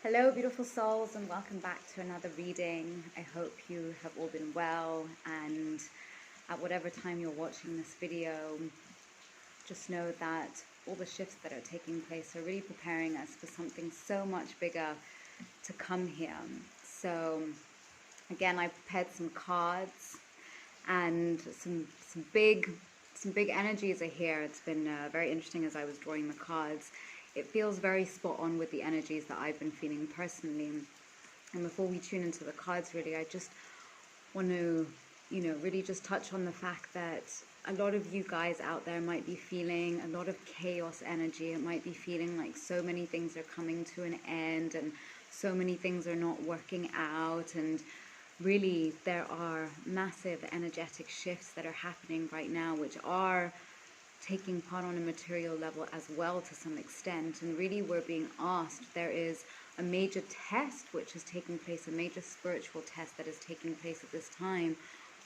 Hello, beautiful souls, and welcome back to another reading. I hope you have all been well, and at whatever time you're watching this video, just know that all the shifts that are taking place are really preparing us for something so much bigger to come here. So, again, I prepared some cards, and some big energies are here. It's been very interesting as I was drawing the cards. It feels very spot on with the energies that I've been feeling personally. And before we tune into the cards, really, I just want to, really just touch on the fact that a lot of you guys out there might be feeling a lot of chaos energy. It might be feeling like so many things are coming to an end and so many things are not working out, and really there are massive energetic shifts that are happening right now, which are taking part on a material level as well to some extent. And really we're being asked, there is a major test which is taking place, a major spiritual test that is taking place at this time,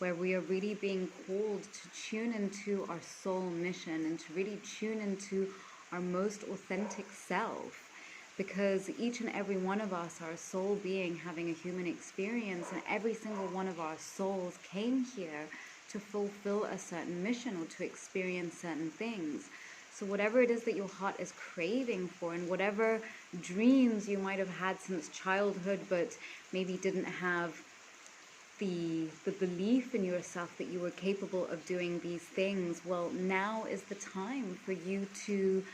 where we are really being called to tune into our soul mission and to really tune into our most authentic self. Because each and every one of us are a soul being having a human experience, and every single one of our souls came here to fulfill a certain mission or to experience certain things. So whatever it is that your heart is craving for, and whatever dreams you might have had since childhood but maybe didn't have the belief in yourself that you were capable of doing these things, well, now is the time for you to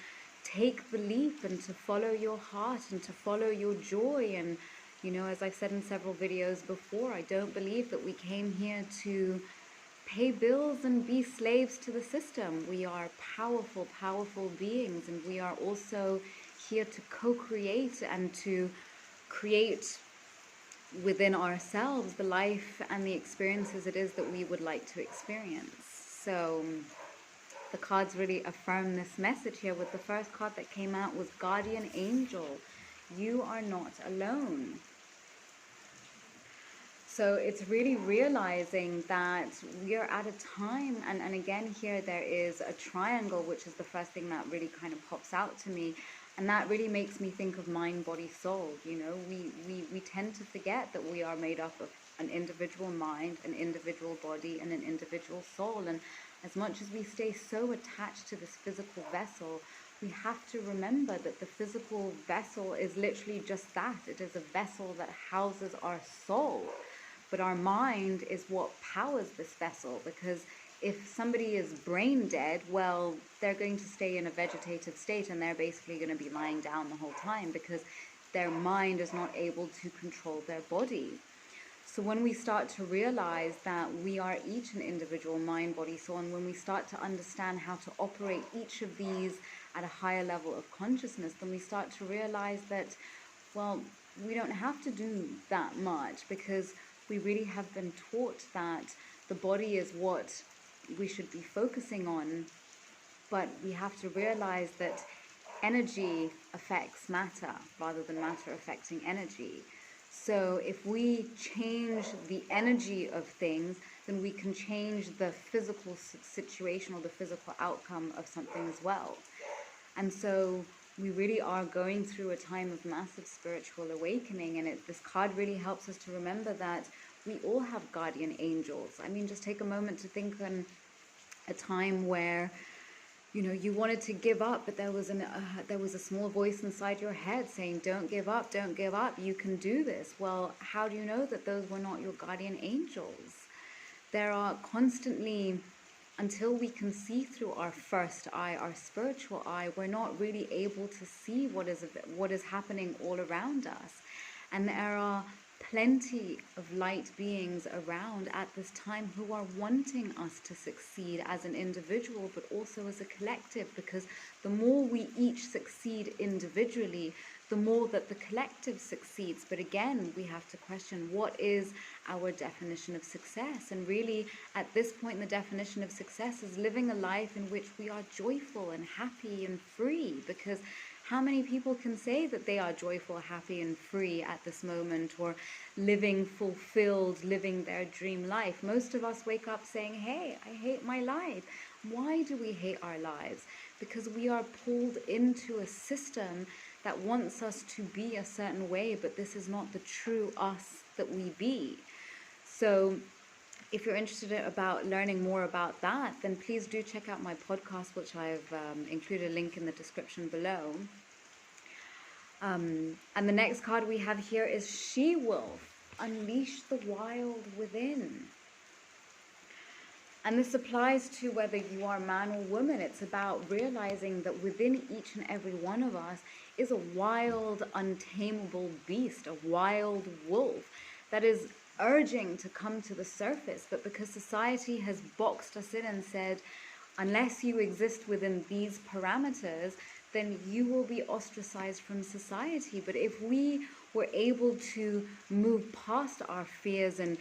take the leap and to follow your heart and to follow your joy. And as I've said in several videos before, I don't believe that we came here to pay bills and be slaves to the system. We are powerful beings, and we are also here to co-create and to create within ourselves the life and the experiences it is that we would like to experience. So the cards really affirm this message here. With the first card that came out was Guardian Angel. You are not alone. So it's really realizing that we are at a time, and again here there is a triangle, which is the first thing that really kind of pops out to me. And that really makes me think of mind, body, soul. We tend to forget that we are made up of an individual mind, an individual body, and an individual soul. And as much as we stay so attached to this physical vessel, we have to remember that the physical vessel is literally just that. It is a vessel that houses our soul. But our mind is what powers this vessel, because if somebody is brain dead, well, they're going to stay in a vegetative state, and they're basically going to be lying down the whole time because their mind is not able to control their body. So when we start to realize that we are each an individual mind, body, soul, and when we start to understand how to operate each of these at a higher level of consciousness, then we start to realize that, well, we don't have to do that much, because we really have been taught that the body is what we should be focusing on. But we have to realize that energy affects matter rather than matter affecting energy. So if we change the energy of things, then we can change the physical situation or the physical outcome of something as well. And so we really are going through a time of massive spiritual awakening, and this card really helps us to remember that we all have guardian angels. I mean, just take a moment to think on a time where you wanted to give up, but there was a small voice inside your head saying, don't give up, you can do this. Well, how do you know that those were not your guardian angels? There are constantly, until we can see through our first eye, our spiritual eye, we're not really able to see what is happening all around us. And there are plenty of light beings around at this time who are wanting us to succeed as an individual, but also as a collective, because the more we each succeed individually, the more that the collective succeeds. But again, we have to question, what is our definition of success? And really, at this point, the definition of success is living a life in which we are joyful and happy and free. Because how many people can say that they are joyful, happy, and free at this moment, or living fulfilled, living their dream life? Most of us wake up saying, hey, I hate my life. Why do we hate our lives? Because we are pulled into a system that wants us to be a certain way, but this is not the true us that we be. So if you're interested about learning more about that, then please do check out my podcast, which I've included a link in the description below. And the next card we have here is She-Wolf. Unleash the wild within. And this applies to whether you are man or woman. It's about realizing that within each and every one of us is a wild, untamable beast, a wild wolf that is urging to come to the surface. But because society has boxed us in and said, unless you exist within these parameters, then you will be ostracized from society. But if we were able to move past our fears and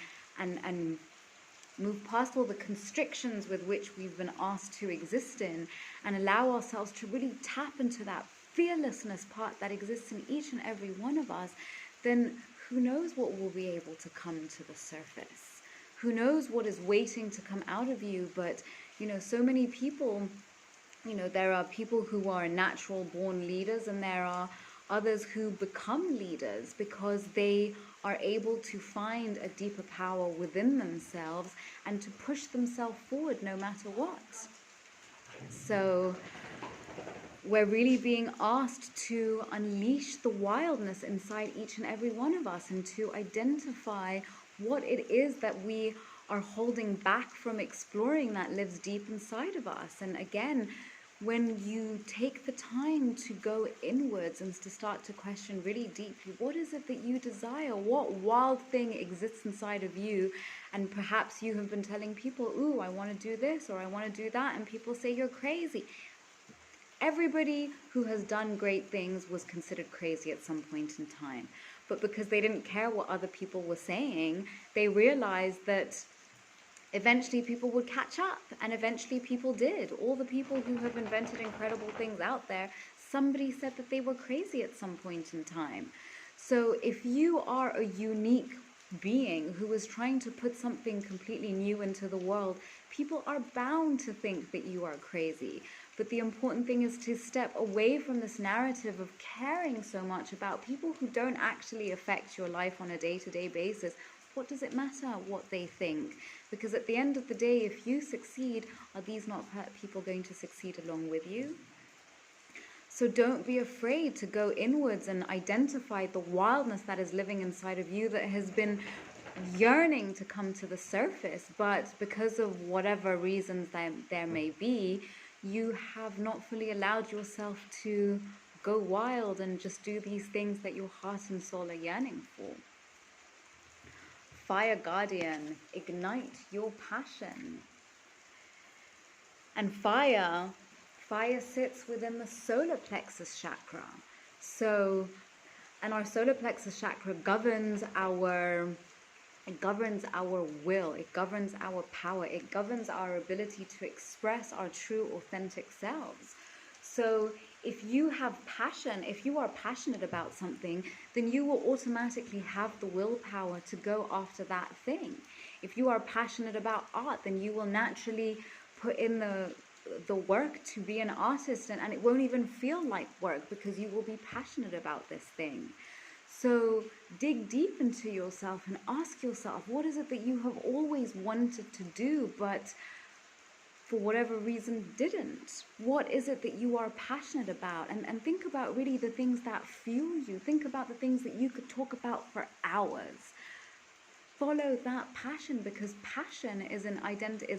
move past all the constrictions with which we've been asked to exist in, and allow ourselves to really tap into that fearlessness part that exists in each and every one of us, then who knows what will be able to come to the surface? Who knows what is waiting to come out of you? But, you know, so many people, you know, there are people who are natural born leaders, and there are others who become leaders because they are able to find a deeper power within themselves and to push themselves forward no matter what. So we're really being asked to unleash the wildness inside each and every one of us, and to identify what it is that we are holding back from exploring that lives deep inside of us. And again, when you take the time to go inwards and to start to question really deeply, what is it that you desire? What wild thing exists inside of you? And perhaps you have been telling people, ooh, I want to do this or I want to do that, and people say you're crazy. Everybody who has done great things was considered crazy at some point in time. But because they didn't care what other people were saying, they realized that eventually people would catch up, and eventually people did. All the people who have invented incredible things out there, somebody said that they were crazy at some point in time. So if you are a unique being who is trying to put something completely new into the world, people are bound to think that you are crazy. But the important thing is to step away from this narrative of caring so much about people who don't actually affect your life on a day-to-day basis. What does it matter what they think? Because at the end of the day, if you succeed, are these not people going to succeed along with you? So don't be afraid to go inwards and identify the wildness that is living inside of you, that has been yearning to come to the surface, but because of whatever reasons that there may be, you have not fully allowed yourself to go wild and just do these things that your heart and soul are yearning for. Fire Guardian, ignite your passion. And fire sits within the solar plexus chakra. So, and our solar plexus chakra governs our will, it governs our power, it governs our ability to express our true authentic selves. So if you have passion, if you are passionate about something, then you will automatically have the willpower to go after that thing. If you are passionate about art, then you will naturally put in the work to be an artist, and it won't even feel like work because you will be passionate about this thing. So dig deep into yourself and ask yourself, what is it that you have always wanted to do, but for whatever reason didn't? What is it that you are passionate about? And think about really the things that fuel you. Think about the things that you could talk about for hours. Follow that passion, because passion is an identity,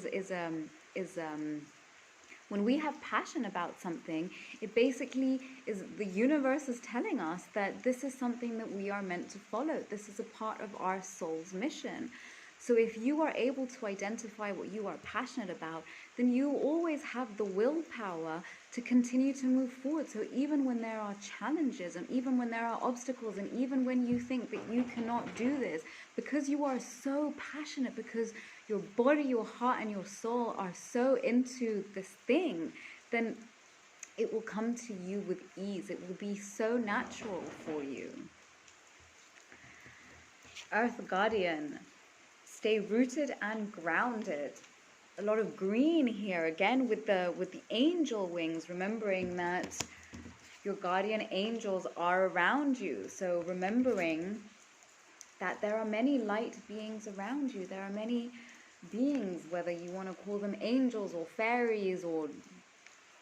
when we have passion about something, it basically is the universe is telling us that this is something that we are meant to follow. This is a part of our soul's mission. So if you are able to identify what you are passionate about, then you always have the willpower to continue to move forward. So even when there are challenges, and even when there are obstacles, and even when you think that you cannot do this, because you are so passionate, because your body, your heart, and your soul are so into this thing, then it will come to you with ease. It will be so natural for you. Earth Guardian, stay rooted and grounded. A lot of green here, again with the angel wings, remembering that Your guardian angels are around you. So remembering that there are many light beings around you. There are many beings, whether you want to call them angels or fairies or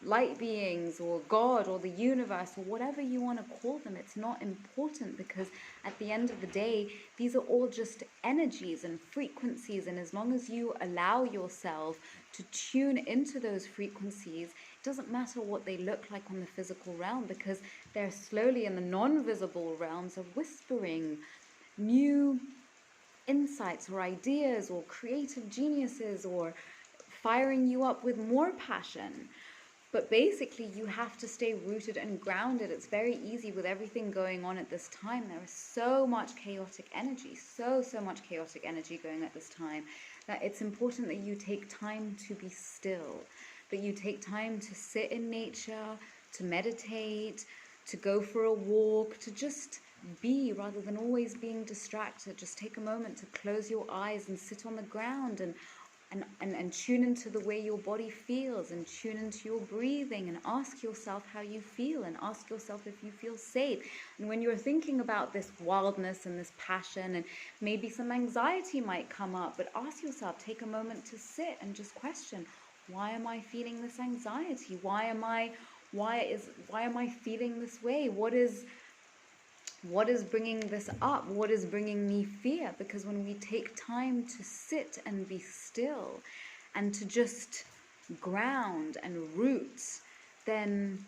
light beings or God or the universe or whatever you want to call them. It's not important, because at the end of the day, these are all just energies and frequencies, and as long as you allow yourself to tune into those frequencies, it doesn't matter what they look like on the physical realm, because they're slowly in the non-visible realms of whispering new insights or ideas or creative geniuses, or firing you up with more passion. But basically, you have to stay rooted and grounded. It's very easy with everything going on at this time. There is so much chaotic energy, so much chaotic energy going at this time, that it's important that you take time to be still, that you take time to sit in nature, to meditate, to go for a walk, to just be, rather than always being distracted. Just take a moment to close your eyes and sit on the ground and tune into the way your body feels, and tune into your breathing, and ask yourself how you feel, and ask yourself if you feel safe. And when you're thinking about this wildness and this passion, and maybe some anxiety might come up, but ask yourself, take a moment to sit and just question, why am I feeling this anxiety? Why am I feeling this way? What is bringing this up? What is bringing me fear? Because when we take time to sit and be still and to just ground and root, then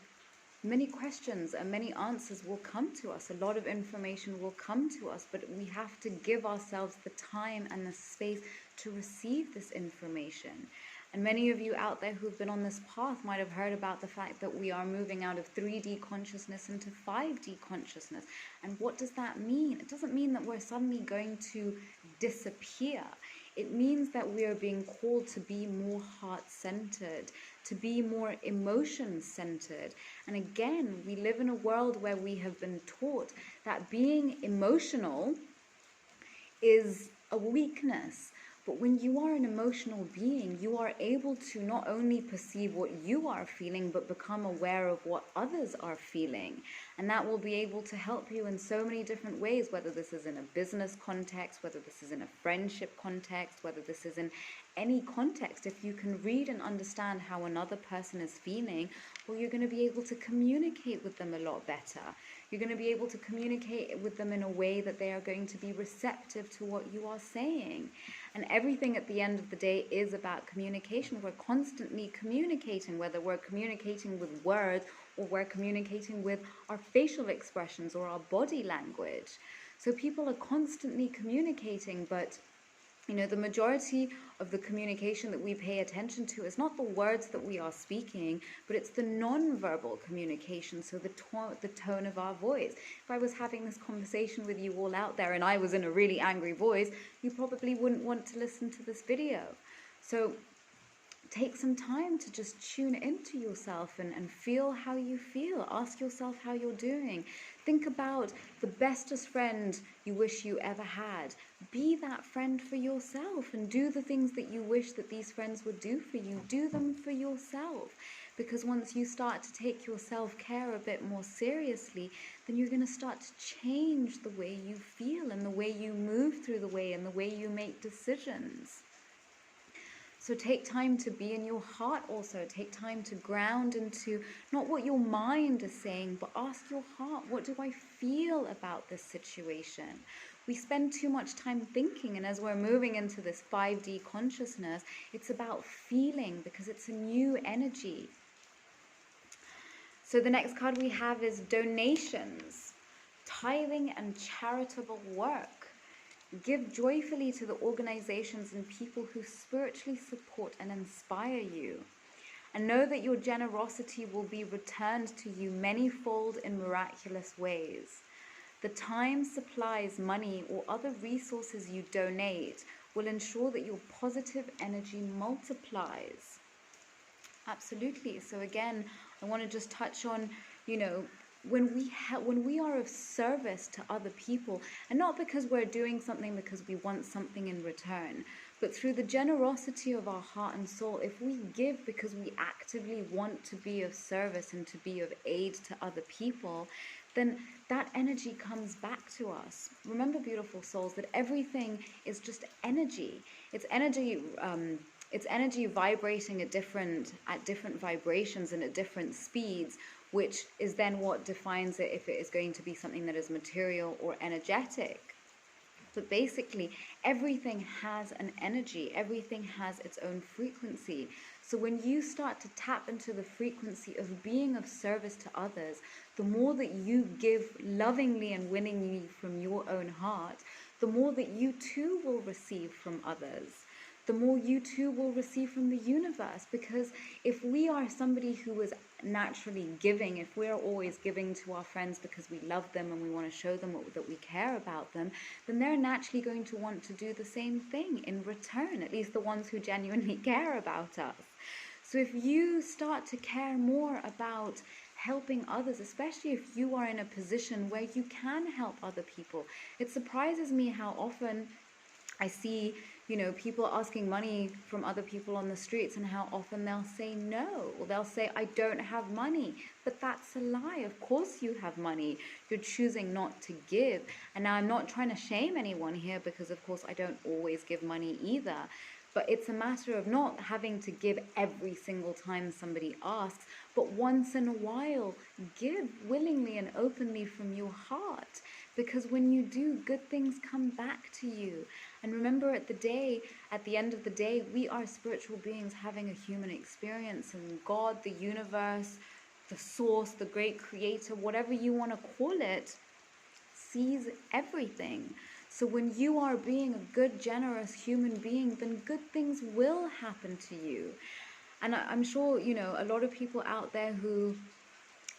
many questions and many answers will come to us. A lot of information will come to us, but we have to give ourselves the time and the space to receive this information. And many of you out there who've been on this path might have heard about the fact that we are moving out of 3D consciousness into 5D consciousness. And what does that mean? It doesn't mean that we're suddenly going to disappear. It means that we are being called to be more heart-centered, to be more emotion-centered. And again, we live in a world where we have been taught that being emotional is a weakness. But when you are an emotional being, you are able to not only perceive what you are feeling, but become aware of what others are feeling. And that will be able to help you in so many different ways, whether this is in a business context, whether this is in a friendship context, whether this is in any context. If you can read and understand how another person is feeling, well, you're going to be able to communicate with them a lot better. You're going to be able to communicate with them in a way that they are going to be receptive to what you are saying. And everything at the end of the day is about communication. We're constantly communicating, whether we're communicating with words or we're communicating with our facial expressions or our body language. So people are constantly communicating, but the majority of the communication that we pay attention to is not the words that we are speaking, but it's the non-verbal communication, so the tone of our voice. If I was having this conversation with you all out there and I was in a really angry voice, you probably wouldn't want to listen to this video. So take some time to just tune into yourself and feel how you feel. Ask yourself how you're doing. Think about the bestest friend you wish you ever had. Be that friend for yourself and do the things that you wish that these friends would do for you. Do them for yourself. Because once you start to take your self-care a bit more seriously, then you're going to start to change the way you feel and the way you move through the way and the way you make decisions. So take time to be in your heart also. Take time to ground into not what your mind is saying, but ask your heart, what do I feel about this situation? We spend too much time thinking, and as we're moving into this 5D consciousness, it's about feeling, because it's a new energy. So the next card we have is donations, tithing and charitable work. Give joyfully to the organizations and people who spiritually support and inspire you. And know that your generosity will be returned to you manyfold in miraculous ways. The time, supplies, money, or other resources you donate will ensure that your positive energy multiplies. Absolutely. So again, I want to just touch on, when we are of service to other people, and not because we're doing something because we want something in return, but through the generosity of our heart and soul, if we give because we actively want to be of service and to be of aid to other people, then that energy comes back to us. Remember, beautiful souls, that everything is just energy. It's energy. It's energy vibrating at different vibrations and at different speeds, which is then what defines it, if it is going to be something that is material or energetic. But basically, everything has an energy, everything has its own frequency. So when you start to tap into the frequency of being of service to others, the more that you give lovingly and willingly from your own heart, the more that you too will receive from others. The more you too will receive from the universe. Because if we are somebody who is naturally giving, if we're always giving to our friends because we love them and we want to show them that we care about them, then they're naturally going to want to do the same thing in return, at least the ones who genuinely care about us. So if you start to care more about helping others, especially if you are in a position where you can help other people, it surprises me how often I see, people asking money from other people on the streets, and how often they'll say no, or they'll say, I don't have money. But that's a lie. Of course you have money. You're choosing not to give. And now I'm not trying to shame anyone here, because of course I don't always give money either. But it's a matter of not having to give every single time somebody asks, but once in a while, give willingly and openly from your heart. Because when you do, good things come back to you. And remember, at the end of the day, we are spiritual beings having a human experience, and God, the universe, the source, the great creator, whatever you want to call it, sees everything. So when you are being a good, generous human being, then good things will happen to you. And I'm sure, a lot of people out there who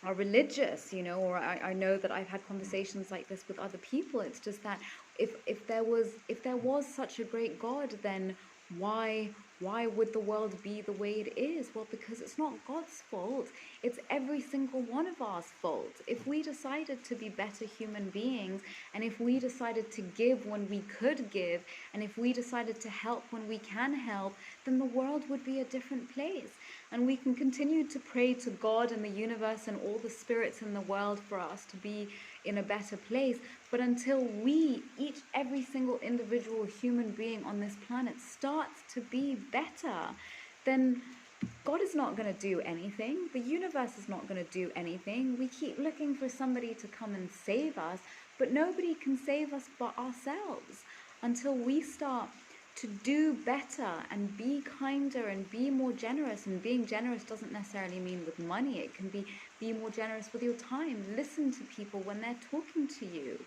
are religious, or I know that I've had conversations like this with other people. It's just that if there was such a great God, then why would the world be the way it is? Well, because it's not God's fault. It's every single one of ours fault. If we decided to be better human beings, and if we decided to give when we could give, and if we decided to help when we can help, then the world would be a different place. And we can continue to pray to God and the universe and all the spirits in the world for us to be in a better place. But until every single individual human being on this planet starts to be better, then God is not going to do anything. The universe is not going to do anything. We keep looking for somebody to come and save us, but nobody can save us but ourselves. Until we start to do better and be kinder and be more generous. And being generous doesn't necessarily mean with money. It can be more generous with your time. Listen to people when they're talking to you.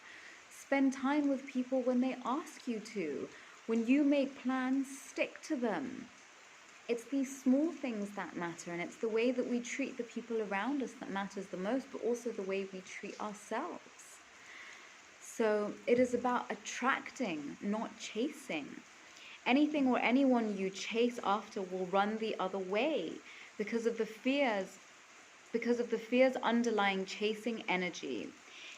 Spend time with people when they ask you to. When you make plans, stick to them. It's these small things that matter, and it's the way that we treat the people around us that matters the most, but also the way we treat ourselves. So it is about attracting, not chasing. Anything or anyone you chase after will run the other way because of the fears underlying chasing energy.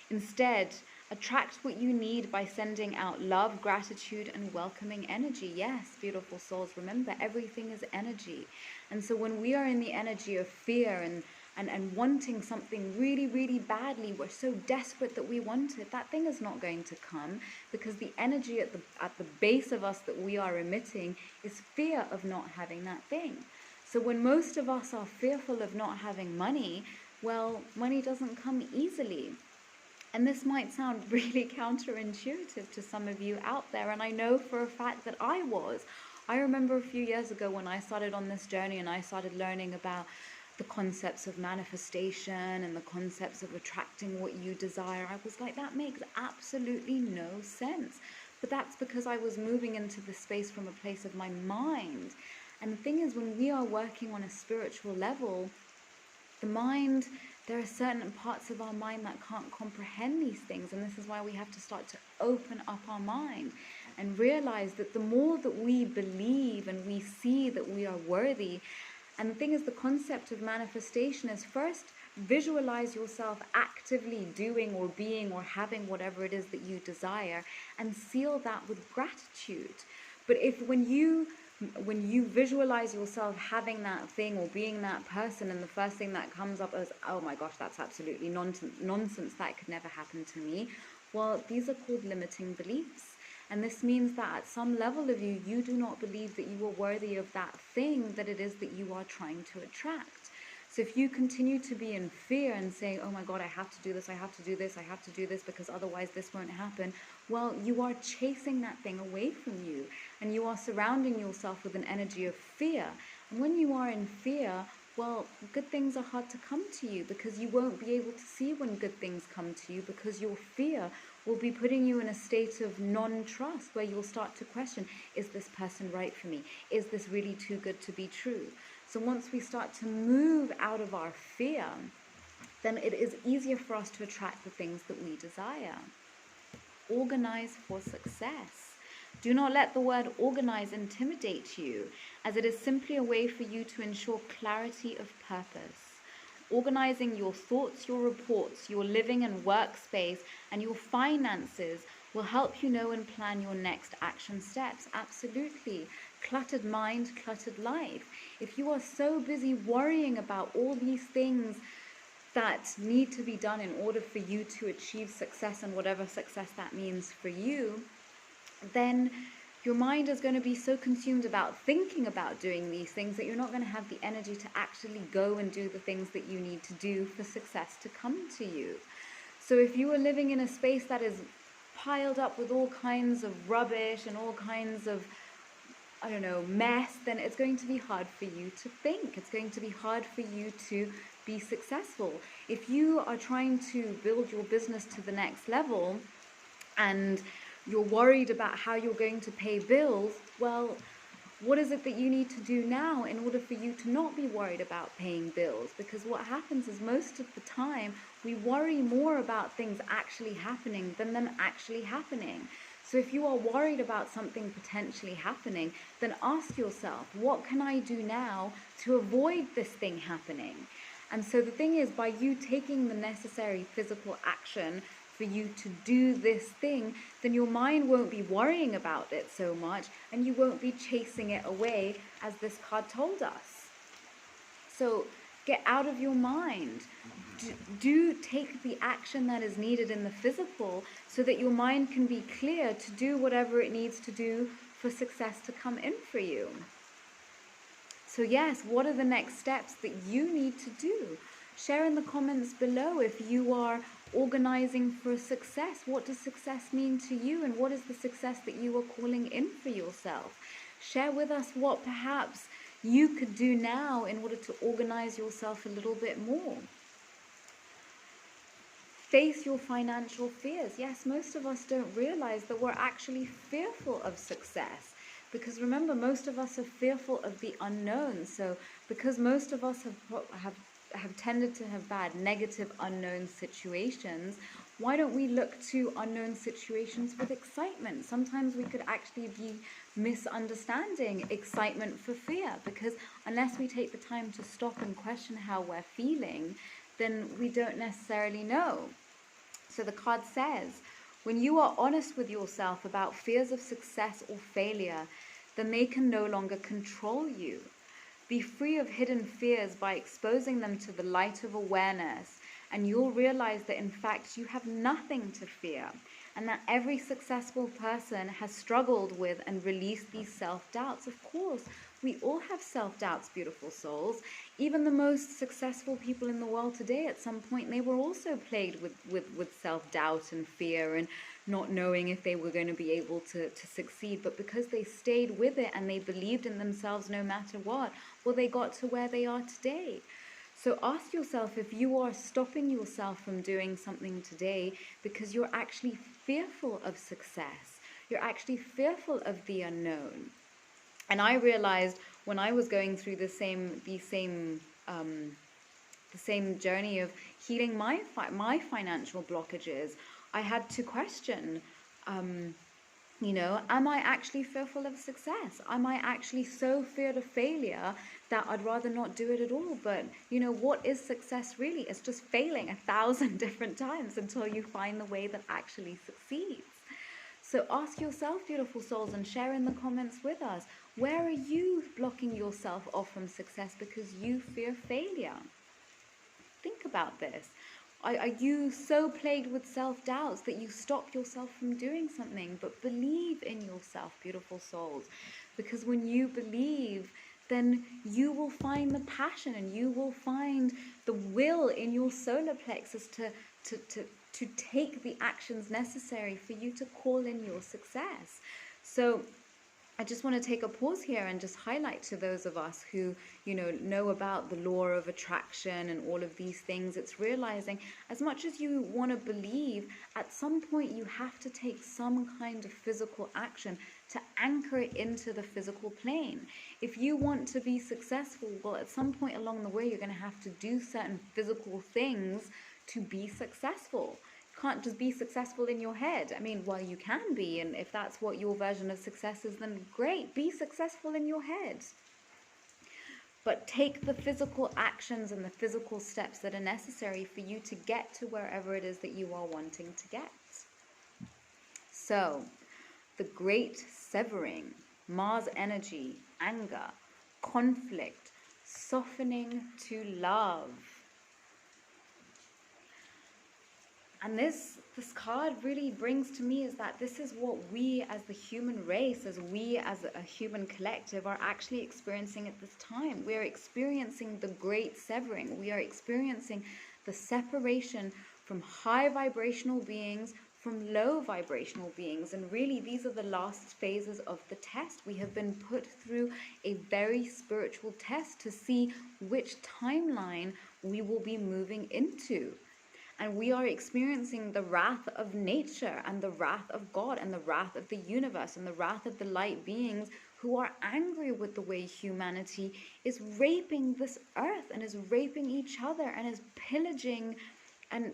Instead, attract what you need by sending out love, gratitude, and welcoming energy. Yes, beautiful souls, remember, everything is energy. And so when we are in the energy of fear and wanting something really, really badly, we're so desperate that we want it, that thing is not going to come, because the energy at the base of us that we are emitting is fear of not having that thing. So when most of us are fearful of not having money, well, money doesn't come easily. And this might sound really counterintuitive to some of you out there, and I know for a fact that I was. I remember a few years ago when I started on this journey and I started learning about the concepts of manifestation and the concepts of attracting what you desire. I was like, that makes absolutely no sense. But that's because I was moving into the space from a place of my mind. And the thing is, when we are working on a spiritual level, the mind, there are certain parts of our mind that can't comprehend these things. And this is why we have to start to open up our mind and realize that the more that we believe and we see that we are worthy. And the thing is, the concept of manifestation is first visualize yourself actively doing or being or having whatever it is that you desire, and seal that with gratitude. But if when you visualize yourself having that thing or being that person, and the first thing that comes up is, oh my gosh, that's absolutely nonsense, that could never happen to me, well, these are called limiting beliefs. And this means that at some level of you, you do not believe that you are worthy of that thing that it is that you are trying to attract. So if you continue to be in fear and saying, oh my God, I have to do this, I have to do this, I have to do this because otherwise this won't happen, well, you are chasing that thing away from you, and you are surrounding yourself with an energy of fear. And when you are in fear, well, good things are hard to come to you, because you won't be able to see when good things come to you, because your fear will be putting you in a state of non-trust, where you'll start to question, is this person right for me? Is this really too good to be true? So once we start to move out of our fear, then it is easier for us to attract the things that we desire. Organize for success. Do not let the word organize intimidate you, as it is simply a way for you to ensure clarity of purpose. Organizing your thoughts, your reports, your living and workspace, and your finances will help you know and plan your next action steps. Absolutely. Cluttered mind, cluttered life. If you are so busy worrying about all these things that need to be done in order for you to achieve success, and whatever success that means for you, then your mind is going to be so consumed about thinking about doing these things that you're not going to have the energy to actually go and do the things that you need to do for success to come to you. So if you are living in a space that is piled up with all kinds of rubbish and all kinds of, I don't know, mess, then it's going to be hard for you to think. It's going to be hard for you to be successful. If you are trying to build your business to the next level and you're worried about how you're going to pay bills, well, what is it that you need to do now in order for you to not be worried about paying bills? Because what happens is, most of the time we worry more about things actually happening than them actually happening. So if you are worried about something potentially happening, then ask yourself, what can I do now to avoid this thing happening? And so the thing is, by you taking the necessary physical action for you to do this thing, then your mind won't be worrying about it so much, and you won't be chasing it away, as this card told us. So get out of your mind. Do take the action that is needed in the physical, so that your mind can be clear to do whatever it needs to do for success to come in for you. So yes, what are the next steps that you need to do? Share in the comments below if you are organizing for success. What does success mean to you, and what is the success that you are calling in for yourself? Share with us what perhaps you could do now in order to organize yourself a little bit more. Face your financial fears. Yes, most of us don't realize that we're actually fearful of success. Because remember, most of us are fearful of the unknown. So because most of us have tended to have bad, negative, unknown situations, why don't we look to unknown situations with excitement? Sometimes we could actually be misunderstanding excitement for fear, because unless we take the time to stop and question how we're feeling, then we don't necessarily know. So the card says, when you are honest with yourself about fears of success or failure, then they can no longer control you. Be free of hidden fears by exposing them to the light of awareness, and you'll realize that in fact you have nothing to fear, and that every successful person has struggled with and released these self-doubts. Of course, we all have self-doubts, beautiful souls. Even the most successful people in the world today, at some point, they were also plagued with self-doubt and fear, and not knowing if they were going to be able to succeed. But because they stayed with it and they believed in themselves no matter what, well, they got to where they are today. So ask yourself if you are stopping yourself from doing something today because you're actually fearful of success. You're actually fearful of the unknown. And I realized when I was going through the same journey of healing my financial blockages, I had to question Am I actually fearful of success? Am I actually so feared of failure that I'd rather not do it at all? But, what is success really? It's just failing 1,000 different times until you find the way that actually succeeds. So ask yourself, beautiful souls, and share in the comments with us. Where are you blocking yourself off from success because you fear failure? Think about this. Are you so plagued with self-doubts that you stop yourself from doing something? But believe in yourself, beautiful souls. Because when you believe, then you will find the passion and you will find the will in your solar plexus to take the actions necessary for you to call in your success. So I just want to take a pause here and just highlight to those of us who, know about the law of attraction and all of these things. It's realizing as much as you want to believe, at some point you have to take some kind of physical action to anchor it into the physical plane. If you want to be successful, well, at some point along the way, you're going to have to do certain physical things to be successful. Can't just be successful in your head. I mean, well, you can be, and if that's what your version of success is, then great, be successful in your head. But take the physical actions and the physical steps that are necessary for you to get to wherever it is that you are wanting to get. So, the great severing, Mars energy, anger, conflict, softening to love. And this card really brings to me is that this is what we as the human race, as we as a human collective are actually experiencing at this time. We are experiencing the great severing. We are experiencing the separation from high vibrational beings from low vibrational beings. And really, these are the last phases of the test. We have been put through a very spiritual test to see which timeline we will be moving into. And we are experiencing the wrath of nature and the wrath of God and the wrath of the universe and the wrath of the light beings who are angry with the way humanity is raping this earth and is raping each other and is pillaging. And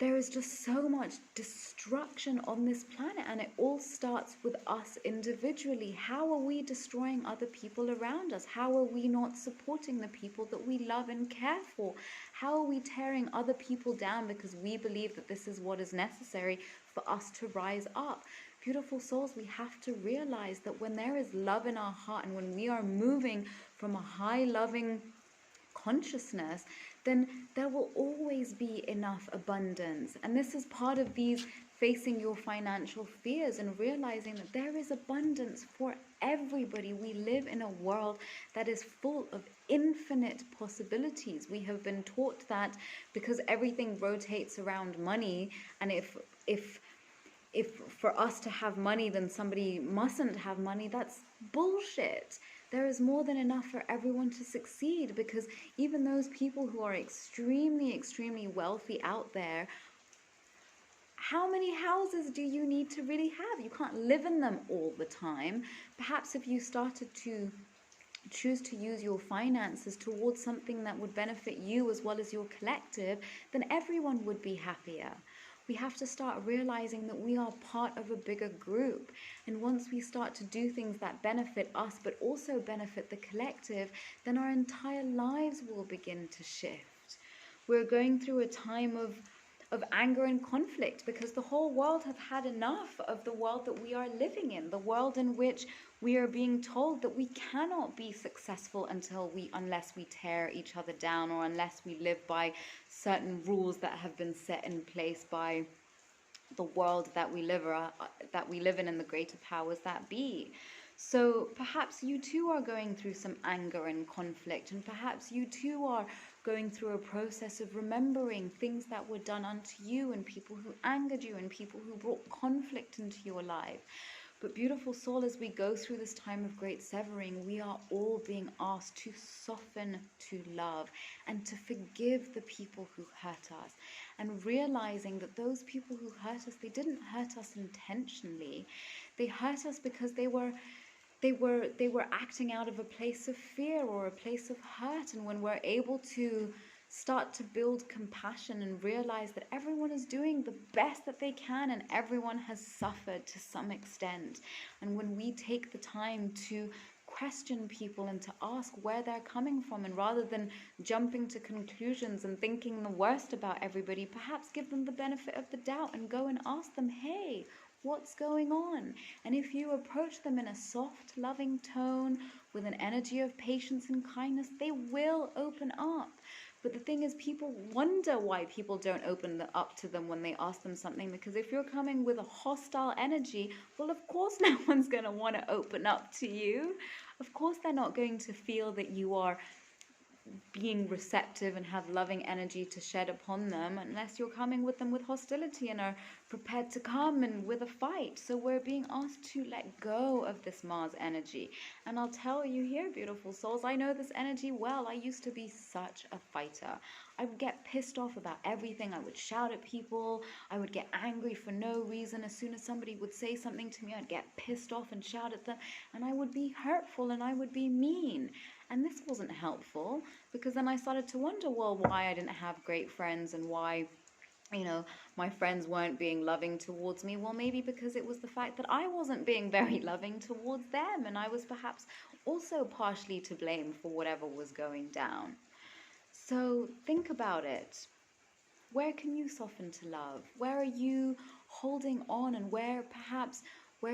there is just so much destruction on this planet, and it all starts with us individually. How are we destroying other people around us? How are we not supporting the people that we love and care for? How are we tearing other people down because we believe that this is what is necessary for us to rise up? Beautiful souls, we have to realize that when there is love in our heart and when we are moving from a high loving consciousness, then there will always be enough abundance. And this is part of these facing your financial fears and realizing that there is abundance for everybody. We live in a world that is full of infinite possibilities. We have been taught that because everything rotates around money, and if for us to have money, then somebody mustn't have money, that's bullshit. There is more than enough for everyone to succeed, because even those people who are extremely, extremely wealthy out there, how many houses do you need to really have? You can't live in them all the time. Perhaps if you started to choose to use your finances towards something that would benefit you as well as your collective, then everyone would be happier. We have to start realizing that we are part of a bigger group. And once we start to do things that benefit us, but also benefit the collective, then our entire lives will begin to shift. We're going through a time of anger and conflict because the whole world have had enough of the world that we are living in, the world in which we are being told that we cannot be successful unless we tear each other down, or unless we live by certain rules that have been set in place by the world that we live in and the greater powers that be. So perhaps you too are going through some anger and conflict, and perhaps you too are going through a process of remembering things that were done unto you and people who angered you and people who brought conflict into your life. But beautiful soul, as we go through this time of great severing, we are all being asked to soften to love and to forgive the people who hurt us, and realizing that those people who hurt us, they didn't hurt us intentionally. They hurt us because they were acting out of a place of fear or a place of hurt. And when we're able to Start to build compassion and realize that everyone is doing the best that they can and everyone has suffered to some extent. And when we take the time to question people and to ask where they're coming from, and rather than jumping to conclusions and thinking the worst about everybody, perhaps give them the benefit of the doubt and go and ask them, hey, what's going on? And if you approach them in a soft, loving tone with an energy of patience and kindness, they will open up. But the thing is, people wonder why people don't open up to them when they ask them something. Because if you're coming with a hostile energy, well, of course, no one's going to want to open up to you. Of course, they're not going to feel that you are being receptive and have loving energy to shed upon them unless you're coming with them with hostility and are prepared to come and with a fight. So we're being asked to let go of this Mars energy. And I'll tell you here, beautiful souls, I know this energy well. I used to be such a fighter. I would get pissed off about everything. I would shout at people. I would get angry for no reason. As soon as somebody would say something to me, I'd get pissed off and shout at them. And I would be hurtful and I would be mean. And this wasn't helpful, because then I started to wonder, well, why I didn't have great friends and why, my friends weren't being loving towards me. Well, maybe because it was the fact that I wasn't being very loving towards them, and I was perhaps also partially to blame for whatever was going down. So think about it. Where can you soften to love? Where are you holding on, and where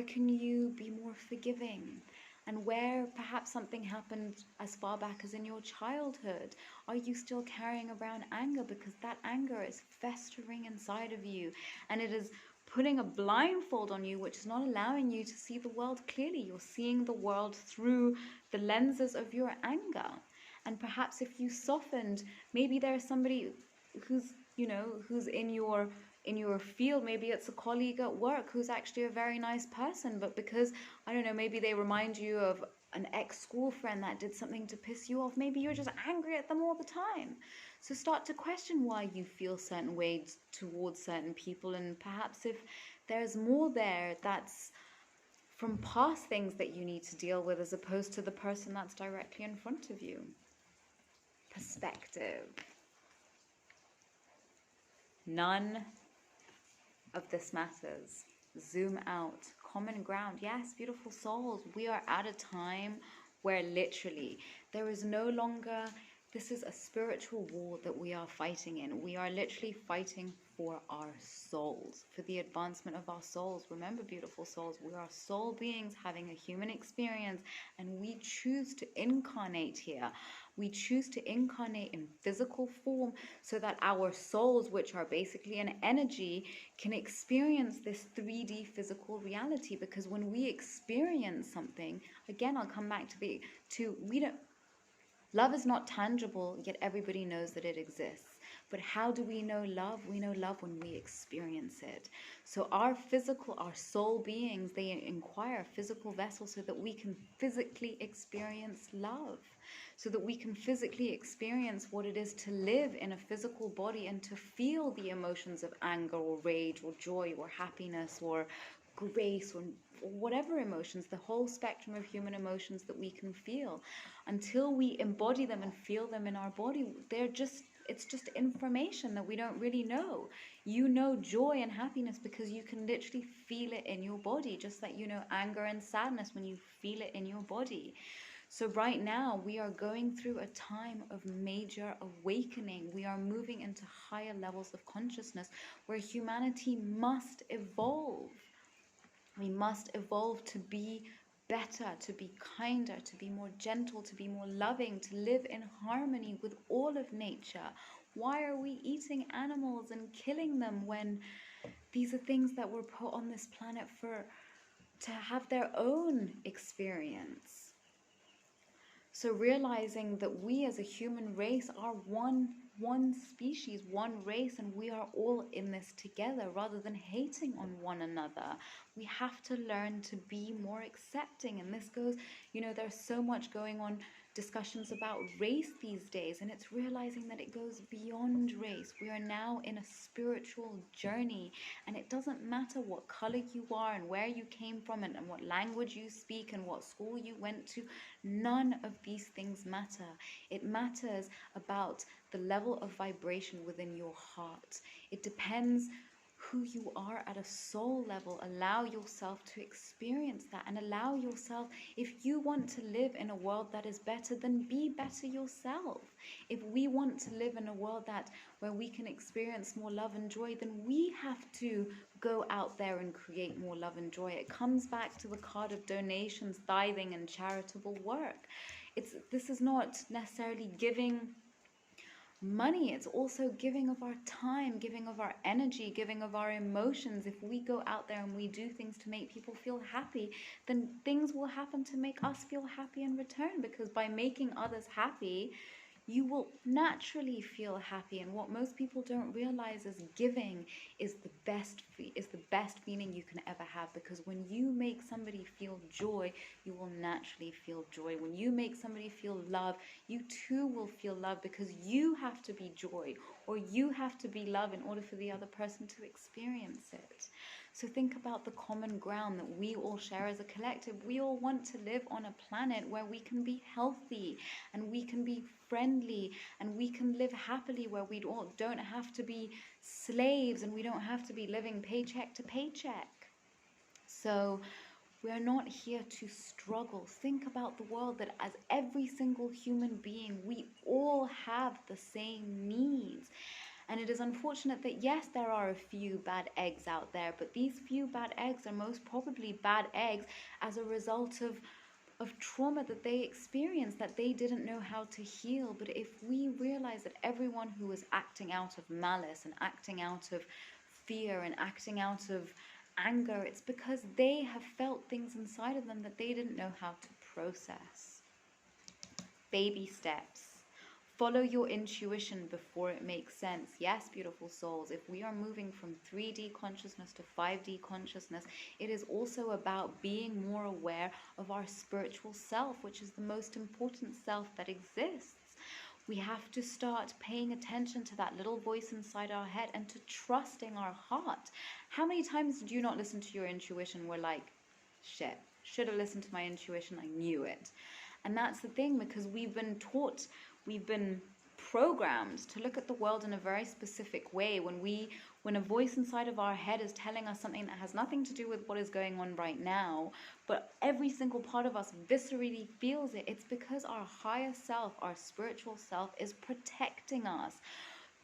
can you be more forgiving? And where perhaps something happened as far back as in your childhood, are you still carrying around anger? Because that anger is festering inside of you, and it is putting a blindfold on you, which is not allowing you to see the world clearly. You're seeing the world through the lenses of your anger. And perhaps if you softened, maybe there's somebody who's in your field. Maybe it's a colleague at work who's actually a very nice person, but because, I don't know, maybe they remind you of an ex-school friend that did something to piss you off, maybe you're just angry at them all the time. So start to question why you feel certain ways towards certain people, and perhaps if there's more there that's from past things that you need to deal with, as opposed to the person that's directly in front of you. Perspective. None of this matters. Zoom out. Common ground. Yes, beautiful souls, we are at a time where literally there is no longer, this is a spiritual war that we are fighting in. We are literally fighting for our souls, for the advancement of our souls. Remember, beautiful souls, we are soul beings having a human experience, and we choose to incarnate here. We choose to incarnate in physical form so that our souls, which are basically an energy, can experience this 3D physical reality. Because when we experience something, again, I'll come back to we don't, love is not tangible, yet everybody knows that it exists. But how do we know love? We know love when we experience it. So our soul beings, they acquire physical vessels so that we can physically experience love, so that we can physically experience what it is to live in a physical body and to feel the emotions of anger or rage or joy or happiness or grace or whatever emotions, the whole spectrum of human emotions that we can feel. Until we embody them and feel them in our body, it's just information that we don't really know. You know joy and happiness because you can literally feel it in your body, just like you know anger and sadness when you feel it in your body. So right now we are going through a time of major awakening. We are moving into higher levels of consciousness where humanity must evolve. We must evolve to be better, to be kinder, to be more gentle, to be more loving, to live in harmony with all of nature. Why are we eating animals and killing them when these are things that were put on this planet to have their own experience? So realizing that we as a human race are one species, one race, and we are all in this together rather than hating on one another. We have to learn to be more accepting. And this goes, there's so much going on discussions about race these days, and it's realizing that it goes beyond race. We are now in a spiritual journey, and it doesn't matter what color you are and where you came from and what language you speak and what school you went to. None of these things matter. It matters about the level of vibration within your heart. It depends who you are at a soul level. Allow yourself to experience that, and allow yourself, if you want to live in a world that is better, then be better yourself. If we want to live in a world where we can experience more love and joy, then we have to go out there and create more love and joy. It comes back to the card of donations, tithing, and charitable work. This is not necessarily giving money, it's also giving of our time, giving of our energy, giving of our emotions. If we go out there and we do things to make people feel happy, then things will happen to make us feel happy in return, because by making others happy, you will naturally feel happy. And what most people don't realize is giving is the best feeling you can ever have, because when you make somebody feel joy, you will naturally feel joy. When you make somebody feel love, you too will feel love, because you have to be joy, or you have to be love in order for the other person to experience it. So think about the common ground that we all share as a collective. We all want to live on a planet where we can be healthy and we can be friendly and we can live happily, where we don't have to be slaves and we don't have to be living paycheck to paycheck. So we're not here to struggle. Think about the world that as every single human being, we all have the same needs. And it is unfortunate that, yes, there are a few bad eggs out there, but these few bad eggs are most probably bad eggs as a result of trauma that they experienced, that they didn't know how to heal. But if we realize that everyone who is acting out of malice and acting out of fear and acting out of anger, it's because they have felt things inside of them that they didn't know how to process. Baby steps. Follow your intuition before it makes sense. Yes, beautiful souls, if we are moving from 3D consciousness to 5D consciousness, it is also about being more aware of our spiritual self, which is the most important self that exists. We have to start paying attention to that little voice inside our head and to trusting our heart. How many times did you not listen to your intuition? We're like, shit, should have listened to my intuition, I knew it. And that's the thing, because we've been taught, we've been programmed to look at the world in a very specific way. When a voice inside of our head is telling us something that has nothing to do with what is going on right now, but every single part of us viscerally feels it, it's because our higher self, our spiritual self, is protecting us.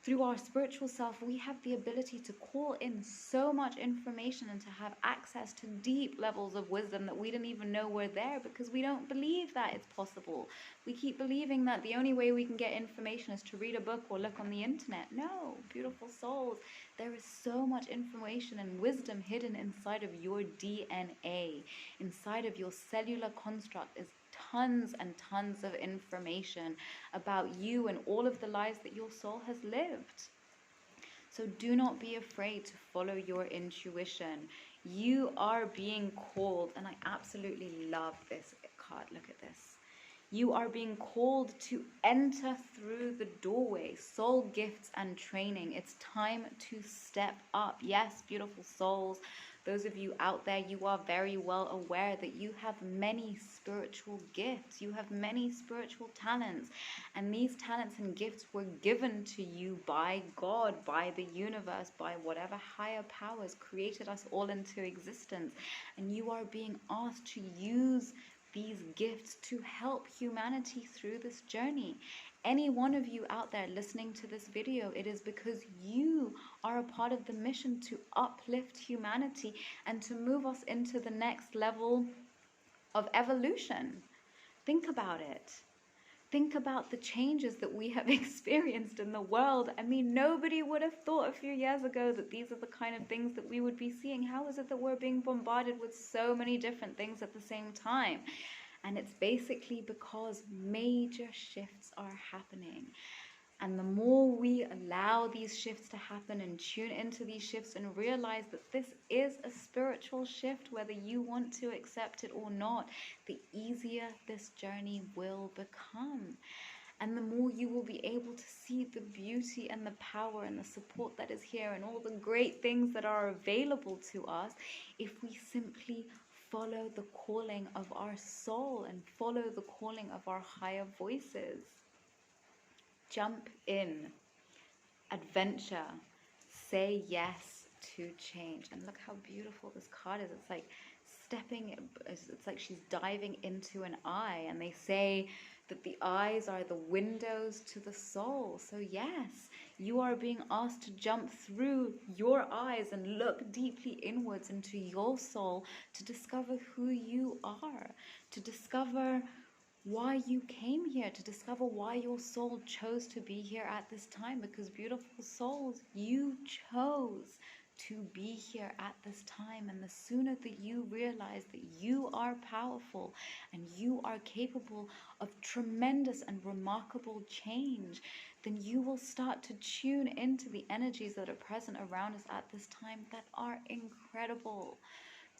Through our spiritual self, we have the ability to call in so much information and to have access to deep levels of wisdom that we didn't even know were there, because we don't believe that it's possible. We keep believing that the only way we can get information is to read a book or look on the internet. No, beautiful souls, there is so much information and wisdom hidden inside of your DNA. Inside of your cellular construct is tons and tons of information about you and all of the lives that your soul has lived. So do not be afraid to follow your intuition. You are being called, and I absolutely love this card. Look at this. You are being called to enter through the doorway. Soul gifts and training. It's time to step up. Yes, beautiful souls. Those of you out there, you are very well aware that you have many spiritual gifts. You have many spiritual talents. And these talents and gifts were given to you by God, by the universe, by whatever higher powers created us all into existence. And you are being asked to use these gifts to help humanity through this journey. Any one of you out there listening to this video, it is because you are a part of the mission to uplift humanity and to move us into the next level of evolution. Think about it. Think about the changes that we have experienced in the world. I mean, nobody would have thought a few years ago that these are the kind of things that we would be seeing. How is it that we're being bombarded with so many different things at the same time? And it's basically because major shifts are happening. And the more we allow these shifts to happen and tune into these shifts and realize that this is a spiritual shift, whether you want to accept it or not, the easier this journey will become. And the more you will be able to see the beauty and the power and the support that is here and all the great things that are available to us if we simply follow the calling of our soul and follow the calling of our higher voices. Jump in, adventure, say yes to change. And look how beautiful this card is. It's like it's like she's diving into an eye. And they say that the eyes are the windows to the soul. So yes, you are being asked to jump through your eyes and look deeply inwards into your soul to discover who you are, to discover why you came here, to discover why your soul chose to be here at this time. Because beautiful souls, you chose to be here at this time. And the sooner that you realize that you are powerful and you are capable of tremendous and remarkable change, then you will start to tune into the energies that are present around us at this time that are incredible.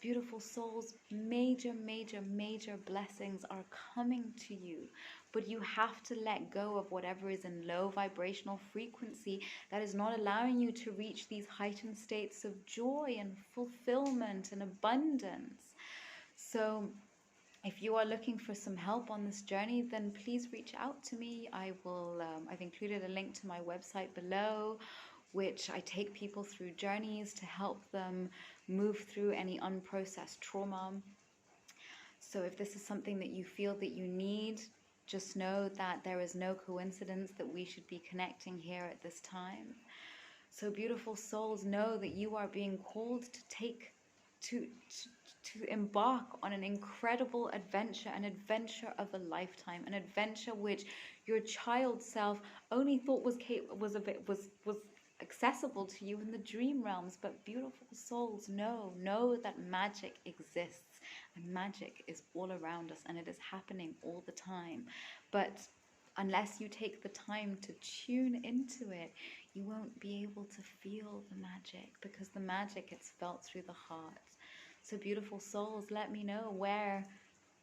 Beautiful souls, major, major, major blessings are coming to you. But you have to let go of whatever is in low vibrational frequency that is not allowing you to reach these heightened states of joy and fulfillment and abundance. So if you are looking for some help on this journey, then please reach out to me. I've included a link to my website below, which I take people through journeys to help them move through any unprocessed trauma. So if this is something that you feel that you need, just know that there is no coincidence that we should be connecting here at this time. So beautiful souls, know that you are being called to embark on an incredible adventure, an adventure of a lifetime, an adventure which your child self only thought was accessible to you in the dream realms. But beautiful souls, know that magic exists, and magic is all around us, and it is happening all the time. But unless you take the time to tune into it, you won't be able to feel the magic, because the magic gets felt through the heart. So beautiful souls, let me know where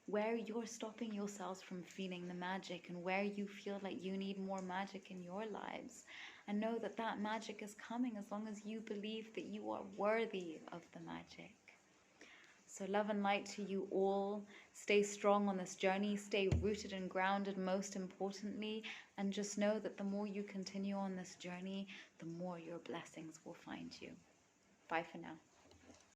you're stopping yourselves from feeling the magic, and where you feel like you need more magic in your lives. And know that that magic is coming as long as you believe that you are worthy of the magic. So love and light to you all. Stay strong on this journey. Stay rooted and grounded, most importantly. And just know that the more you continue on this journey, the more your blessings will find you. Bye for now.